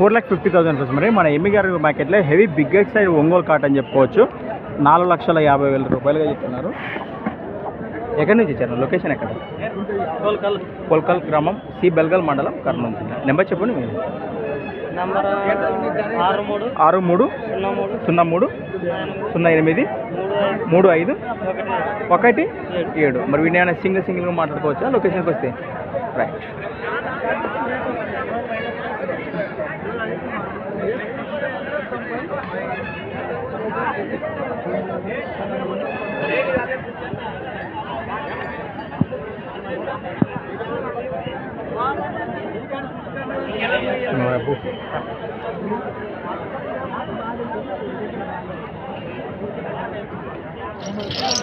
4,50,000 rupees. మరి మన ఎమ్మి గారి మార్కెట్లో heavy biggest size Ongole cotton చెప్పుకోవచ్చు. 4,50,000 రూపాయలుగా చెప్తున్నారు. ఎక్కడి నుంచి ఇచ్చారు? లొకేషన్ ఎక్కడ? కోల్కల్ గ్రామం, సి బెల్గల్ మండలం, కర్నూలు జిల్లా. నెంబర్ చెప్పండి మీరు. 6303083517. మరి వీడియో సింగిల్గా మాట్లాడుకోవచ్చా లొకేషన్కి వస్తే? రైట్. No,